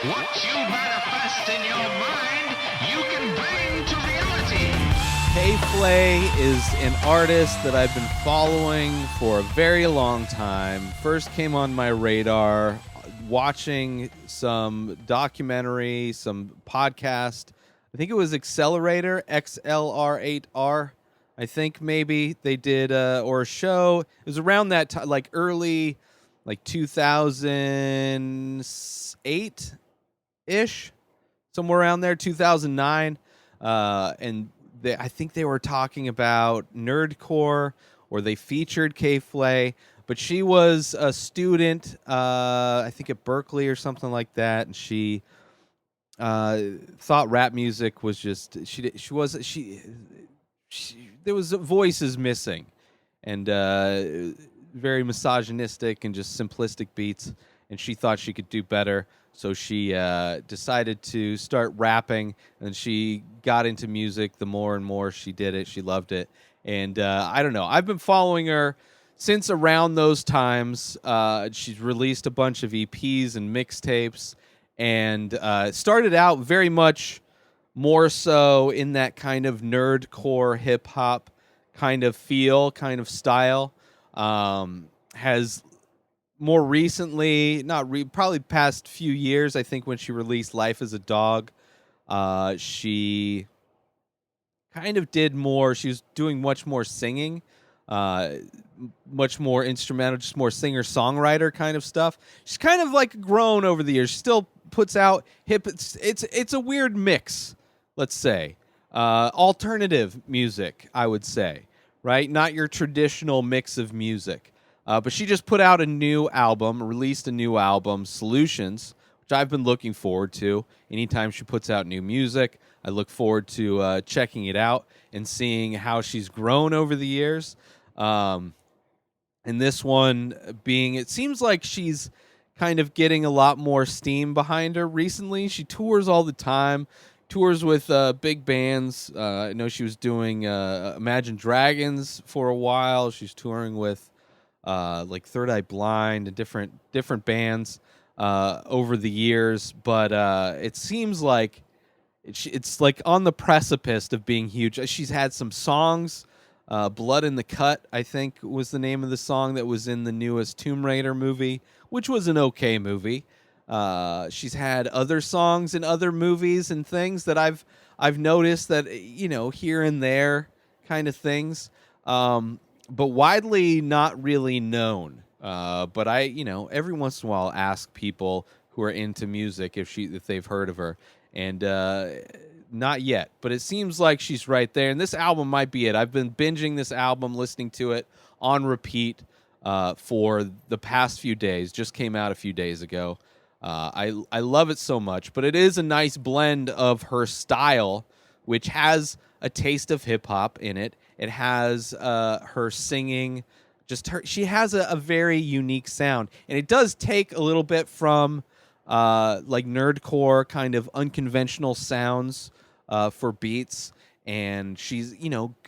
What you manifest in your mind, you can bring to reality. K.Flay is an artist that I've been following for a very long time. First came on my radar watching some documentary, some podcast. I think it was Accelerator, XLR8R. I think maybe they did, or a show. It was around that time, like early, like 2008-ish, somewhere around there, 2009. And I think they were talking about nerdcore, or they featured K.Flay, but she was a student, I think at Berkeley or something like that, and she thought rap music was just there was voices missing, and very misogynistic and just simplistic beats, and she thought she could do better. So she decided to start rapping, and she got into music. The more and more she did it, she loved it. And I don't know. I've been following her since around those times. She's released a bunch of EPs and mixtapes, and started out very much more so in that kind of nerdcore hip-hop kind of feel, kind of style. Has more recently, probably past few years, I think when she released Life as a Dog, she kind of did more, she was doing much more singing, much more instrumental, just more singer-songwriter kind of stuff. She's kind of like grown over the years. She still puts out it's a weird mix, let's say. Alternative music, I would say, right? Not your traditional mix of music. But she just put out a new album, released a new album, Solutions, which I've been looking forward to. Anytime she puts out new music, I look forward to checking it out and seeing how she's grown over the years. And this one being, it seems like she's kind of getting a lot more steam behind her recently. She tours all the time, tours with big bands. I know she was doing Imagine Dragons for a while. She's touring with like Third Eye Blind and different bands over the years, but it seems like it's like on the precipice of being huge. She's had some songs, Blood in the Cut, I think was the name of the song that was in the newest Tomb Raider movie, which was an okay movie. She's had other songs in other movies and things that I've noticed that, here and there kind of things. But widely not really known. But I, every once in a while ask people who are into music if they've heard of her, and not yet. But it seems like she's right there, and this album might be it. I've been binging this album, listening to it on repeat for the past few days. Just came out a few days ago. I love it so much, but it is a nice blend of her style, which has a taste of hip hop in it. It has her singing, she has a very unique sound. And it does take a little bit from like nerdcore kind of unconventional sounds for beats. And she's,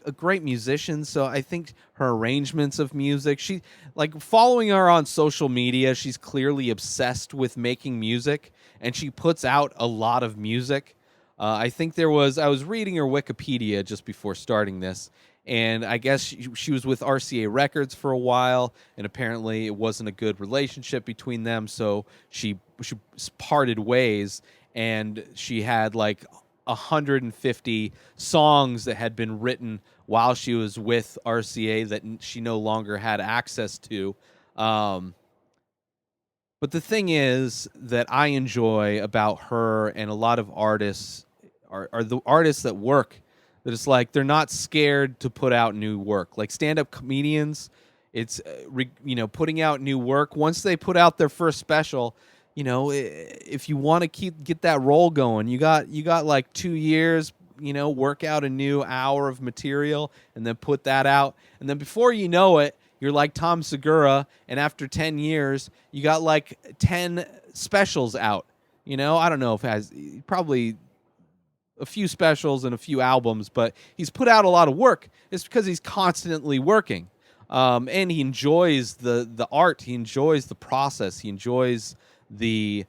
a great musician. So I think her arrangements of music, she, like, following her on social media, she's clearly obsessed with making music, and she puts out a lot of music. I think I was reading her Wikipedia just before starting this, and I guess she was with RCA Records for a while, and apparently it wasn't a good relationship between them, so she parted ways, and she had like 150 songs that had been written while she was with RCA that she no longer had access to. But the thing is that I enjoy about her and a lot of artists are the artists that work, that it's like they're not scared to put out new work. Like stand-up comedians, it's putting out new work. Once they put out their first special, if you want to get that roll going, you got like 2 years, work out a new hour of material and then put that out. And then before you know it, you're like Tom Segura, and after 10 years, you got like 10 specials out. I don't know if it has, probably a few specials and a few albums, but he's put out a lot of work. It's because he's constantly working. And he enjoys the art. He enjoys the process. He enjoys the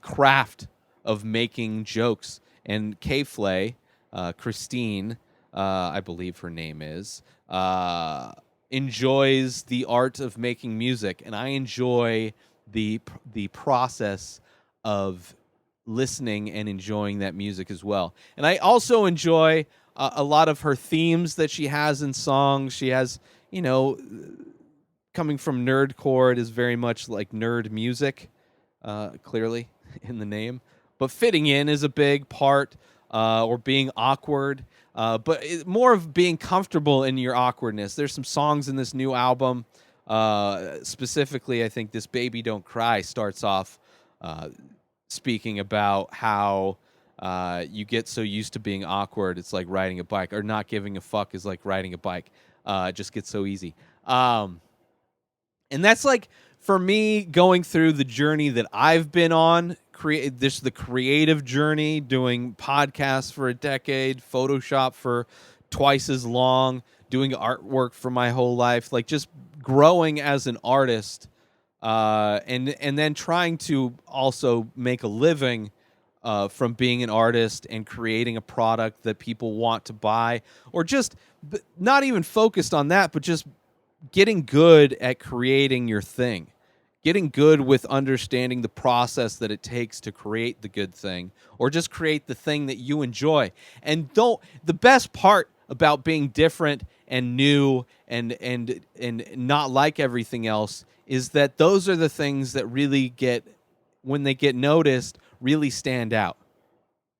craft of making jokes. And K.Flay, Kristine, I believe her name is, enjoys the art of making music, and I enjoy the process of listening and enjoying that music as well. And I also enjoy a lot of her themes that she has in songs. She has, you know, coming from nerdcore, it is very much like nerd music, clearly in the name. But fitting in is a big part, or being awkward. But more of being comfortable in your awkwardness. There's some songs in this new album. Specifically, I think this Baby Don't Cry starts off speaking about how you get so used to being awkward, it's like riding a bike, or not giving a fuck is like riding a bike. It just gets so easy. And that's like, for me, going through the journey that I've been on, the creative journey, doing podcasts for a decade, Photoshop for twice as long, doing artwork for my whole life, like just growing as an artist, and then trying to also make a living from being an artist and creating a product that people want to buy, or just not even focused on that, but just getting good at creating your thing, getting good with understanding the process that it takes to create the good thing, or just create the thing that you enjoy. And the best part about being different and new and not like everything else is that those are the things that really get, when they get noticed, really stand out.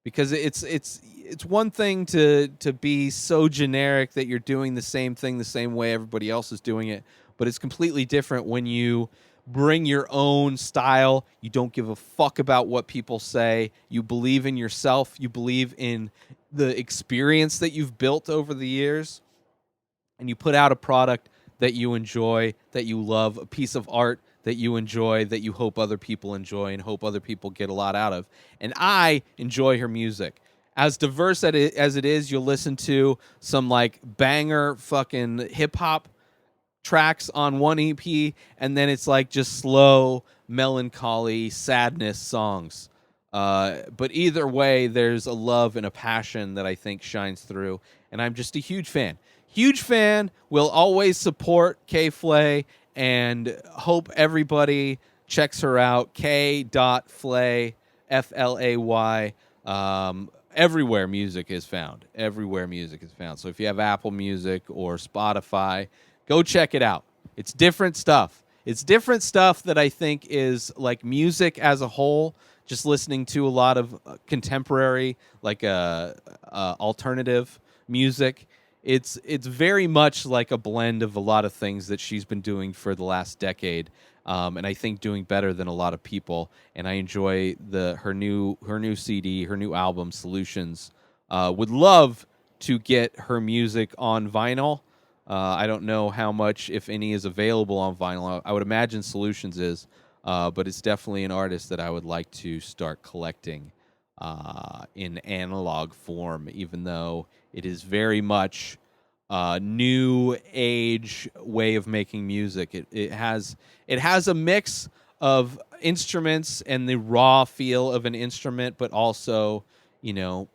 Because it's one thing to be so generic that you're doing the same thing the same way everybody else is doing it, but it's completely different when you bring your own style. You don't give a fuck about what people say. You believe in yourself. You believe in the experience that you've built over the years, and you put out a product that you enjoy, that you love, a piece of art that you enjoy, that you hope other people enjoy and hope other people get a lot out of. And I enjoy her music. As diverse as it is, you'll listen to some like banger fucking hip-hop tracks on one EP, and then it's like just slow, melancholy, sadness songs. But either way, there's a love and a passion that I think shines through, and I'm just a huge fan. Huge fan, will always support K.Flay, and hope everybody checks her out. K.Flay, F-L-A-Y. Everywhere music is found. Everywhere music is found. So if you have Apple Music or Spotify, go check it out. It's different stuff. It's different stuff that I think is like music as a whole. Just listening to a lot of contemporary, like alternative music. It's very much like a blend of a lot of things that she's been doing for the last decade, and I think doing better than a lot of people. And I enjoy her new CD, her new album, Solutions. Would love to get her music on vinyl. I don't know how much, if any, is available on vinyl. I would imagine Solutions is, but it's definitely an artist that I would like to start collecting in analog form, even though it is very much a new age way of making music. It has a mix of instruments and the raw feel of an instrument, but also, you know,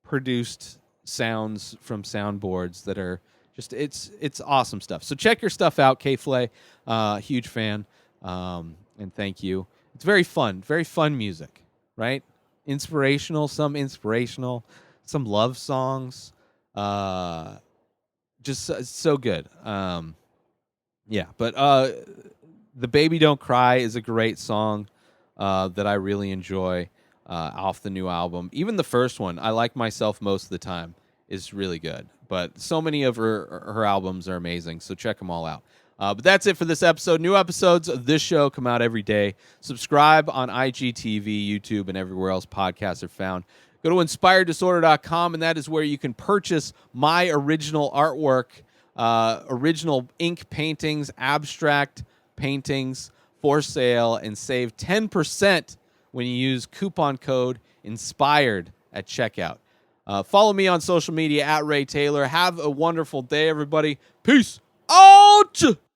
produced sounds from soundboards that are just, it's awesome stuff. So check your stuff out, K.Flay. Huge fan, and thank you. It's very fun music, right? Inspirational, some love songs, just so good. Yeah, but The Baby Don't Cry is a great song that I really enjoy off the new album. Even the first one, I like myself most of the time, is really good. But so many of her albums are amazing, so check them all out. But that's it for this episode. New episodes of this show come out every day. Subscribe on IGTV, YouTube, and everywhere else podcasts are found. Go to inspireddisorder.com, and that is where you can purchase my original artwork, original ink paintings, abstract paintings for sale, and save 10% when you use coupon code INSPIRED at checkout. Follow me on social media at Ray Taylor. Have a wonderful day, everybody. Peace out!